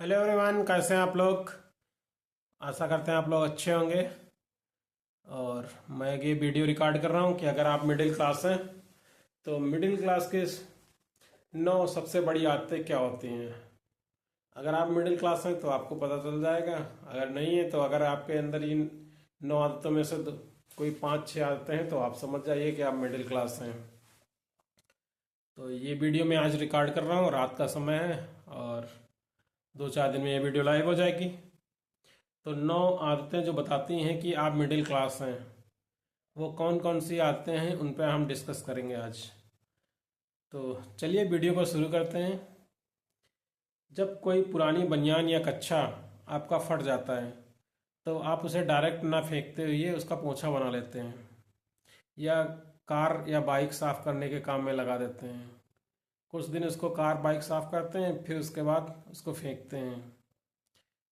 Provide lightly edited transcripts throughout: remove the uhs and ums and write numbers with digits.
Hello everyone, कैसे हैं आप लोग। आशा करते हैं आप लोग अच्छे होंगे। और मैं ये वीडियो रिकॉर्ड कर रहा हूँ कि अगर आप मिडिल क्लास हैं तो मिडिल क्लास के 9 सबसे बड़ी आदतें क्या होती हैं। अगर आप मिडिल क्लास हैं तो आपको पता चल जाएगा। अगर नहीं है तो अगर आपके अंदर इन 9 आदतों में से कोई 5-6 आदतें हैं तो आप समझ जाइए कि आप मिडिल क्लास हैं। तो ये वीडियो मैं आज रिकॉर्ड कर रहा हूँ, रात का समय है और 2-4 दिन में ये वीडियो लाइव हो जाएगी। तो 9 आदतें जो बताती हैं कि आप मिडिल क्लास हैं, वो कौन कौन सी आदतें हैं उन पर हम डिस्कस करेंगे आज। तो चलिए वीडियो को शुरू करते हैं। जब कोई पुरानी बनियान या कच्छा आपका फट जाता है तो आप उसे डायरेक्ट ना फेंकते हुए उसका पोंछा बना लेते हैं या कार या बाइक साफ करने के काम में लगा देते हैं। कुछ दिन उसको कार बाइक साफ करते हैं, फिर उसके बाद उसको फेंकते हैं।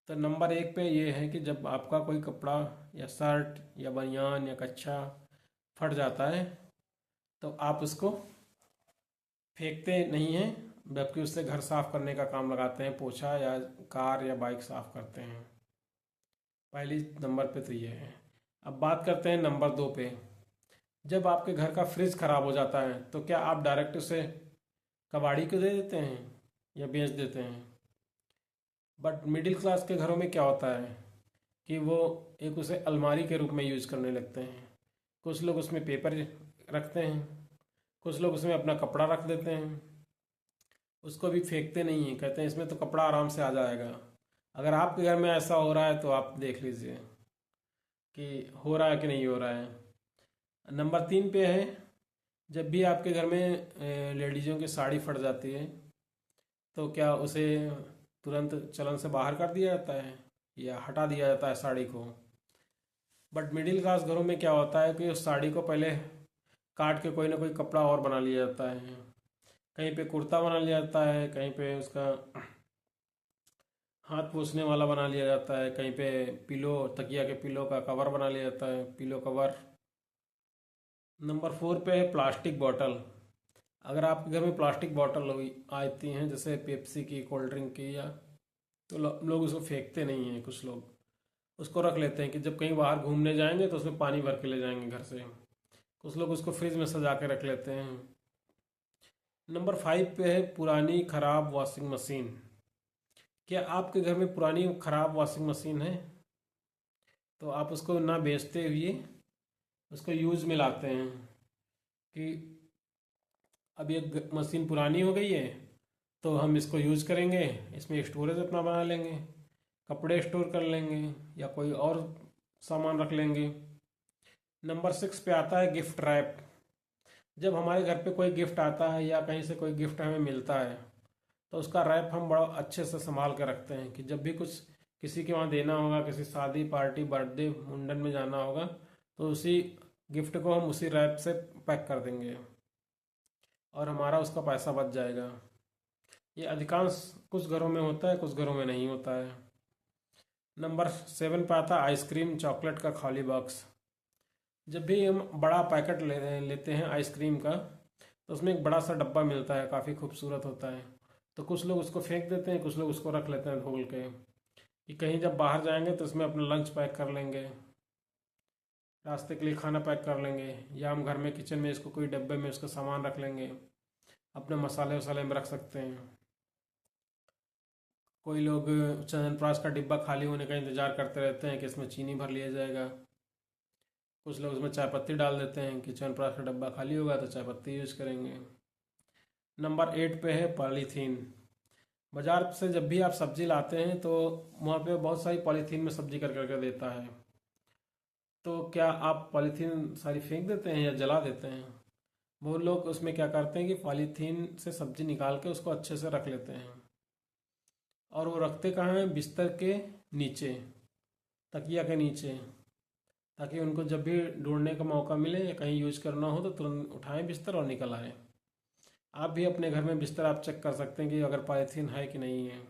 तो नंबर 1 पे ये है कि जब आपका कोई कपड़ा या शर्ट या बनियान या कच्छा फट जाता है तो आप उसको फेंकते नहीं हैं, बल्कि उससे घर साफ करने का काम लगाते हैं, पोछा या कार या बाइक साफ करते हैं। पहली नंबर पे तो ये है। अब बात करते हैं नंबर 2 पे। जब आपके घर का फ्रिज खराब हो जाता है तो क्या आप डायरेक्ट उसे कबाड़ी को दे देते हैं या बेच देते हैं। बट मिडिल क्लास के घरों में क्या होता है कि वो एक उसे अलमारी के रूप में यूज करने लगते हैं। कुछ लोग उसमें पेपर रखते हैं, कुछ लोग उसमें अपना कपड़ा रख देते हैं। उसको भी फेंकते नहीं हैं, कहते हैं इसमें तो कपड़ा आराम से आ जाएगा। अगर आपके घर में ऐसा हो रहा है तो आप देख लीजिए कि हो रहा है कि नहीं हो रहा है। नंबर 3 पे है, जब भी आपके घर में लेडीज़ों की साड़ी फट जाती है तो क्या उसे तुरंत चलन से बाहर कर दिया जाता है या हटा दिया जाता है साड़ी को। बट मिडिल क्लास घरों में क्या होता है कि उस साड़ी को पहले काट के कोई ना कोई कपड़ा और बना लिया जाता है। कहीं पे कुर्ता बना लिया जाता है, कहीं पे उसका हाथ पोंछने वाला बना लिया जाता है, कहीं पे पिलो तकिया के पिलो का कवर बना लिया जाता है, पिलो कवर। नंबर 4 पे है प्लास्टिक बॉटल। अगर आपके घर में प्लास्टिक बॉटल आती हैं जैसे पेप्सी की, कोल्ड ड्रिंक की, या तो लोग उसको फेंकते नहीं हैं। कुछ लोग उसको रख लेते हैं कि जब कहीं बाहर घूमने जाएंगे तो उसमें पानी भर के ले जाएंगे घर से। कुछ लोग उसको फ्रिज में सजा के रख लेते हैं। नंबर 5 पे है पुरानी खराब वॉशिंग मशीन। क्या आपके घर में पुरानी खराब वॉशिंग मशीन है तो आप उसको ना बेचते हुए उसको यूज में लाते हैं कि अब ये मशीन पुरानी हो गई है तो हम इसको यूज करेंगे, इसमें स्टोरेज अपना बना लेंगे, कपड़े स्टोर कर लेंगे या कोई और सामान रख लेंगे। नंबर 6 पे आता है गिफ्ट रैप। जब हमारे घर पे कोई गिफ्ट आता है या कहीं से कोई गिफ्ट हमें मिलता है तो उसका रैप हम बड़ा अच्छे से संभाल कर रखते हैं कि जब भी कुछ किसी के वहाँ देना होगा, किसी शादी पार्टी बर्थडे मुंडन में जाना होगा तो उसी गिफ्ट को हम उसी रैप से पैक कर देंगे और हमारा उसका पैसा बच जाएगा। ये अधिकांश कुछ घरों में होता है, कुछ घरों में नहीं होता है। नंबर 7 पे आता है आइसक्रीम चॉकलेट का खाली बॉक्स। जब भी हम बड़ा पैकेट लेते हैं आइसक्रीम का तो उसमें एक बड़ा सा डब्बा मिलता है, काफ़ी खूबसूरत होता है। तो कुछ लोग उसको फेंक देते हैं, कुछ लोग उसको रख लेते हैं धोल के कि कहीं जब बाहर जाएंगे तो उसमें अपना लंच पैक कर लेंगे, रास्ते के लिए खाना पैक कर लेंगे, या हम घर में किचन में इसको कोई डब्बे में उसका सामान रख लेंगे, अपने मसाले वसाले में रख सकते हैं। कोई लोग च्यवनप्राश का डिब्बा खाली होने का इंतज़ार करते रहते हैं कि इसमें चीनी भर लिया जाएगा। कुछ लोग उसमें चाय पत्ती डाल देते हैं कि च्यवनप्राश का डब्बा खाली होगा तो चाय पत्ती यूज करेंगे। नंबर 8 पे है पॉलीथीन। बाजार से जब भी आप सब्जी लाते हैं तो वहाँ पे बहुत सारी पॉलीथीन में सब्जी कर करके देता है। तो क्या आप पॉलीथीन सारी फेंक देते हैं या जला देते हैं। वो लोग उसमें क्या करते हैं कि पॉलीथीन से सब्जी निकाल के उसको अच्छे से रख लेते हैं और वो रखते कहाँ हैं, बिस्तर के नीचे, तकिया के नीचे, ताकि उनको जब भी ढूंढने का मौका मिले या कहीं यूज करना हो तो तुरंत उठाएं बिस्तर और निकल आए। आप भी अपने घर में बिस्तर आप चेक कर सकते हैं कि अगर पॉलीथीन है कि नहीं है।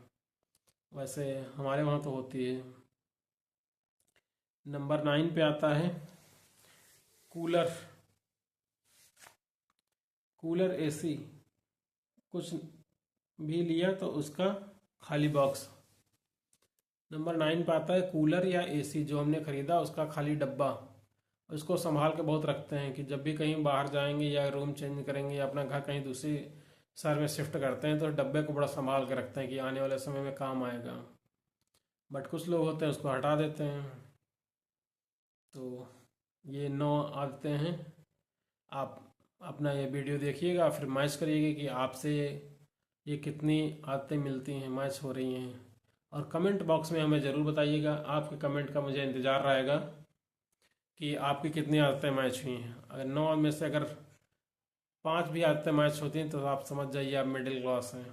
वैसे हमारे वहाँ तो होती है। नंबर 9 पे आता है कूलर। कूलर एसी कुछ भी लिया तो उसका खाली बॉक्स नंबर 9 पे आता है कूलर या एसी जो हमने खरीदा उसका खाली डब्बा। उसको संभाल के बहुत रखते हैं कि जब भी कहीं बाहर जाएंगे या रूम चेंज करेंगे या अपना घर कहीं दूसरी शहर में शिफ्ट करते हैं तो डब्बे को बड़ा संभाल के रखते हैं कि आने वाले समय में काम आएगा। बट कुछ लोग होते हैं उसको हटा देते हैं। तो ये 9 आदतें हैं। आप अपना ये वीडियो देखिएगा, फिर मैच करिएगा कि आपसे ये कितनी आदतें मिलती हैं, मैच हो रही हैं। और कमेंट बॉक्स में हमें ज़रूर बताइएगा, आपके कमेंट का मुझे इंतज़ार रहेगा कि आपकी कितनी आदतें मैच हुई हैं। अगर 9 में से अगर 5 भी आदतें मैच होती हैं तो आप समझ जाइए आप मिडिल क्लास हैं।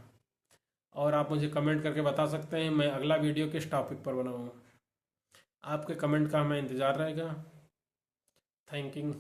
और आप मुझे कमेंट करके बता सकते हैं मैं अगला वीडियो किस टॉपिक पर बनाऊँ। आपके कमेंट का हमें इंतज़ार रहेगा। Thank you.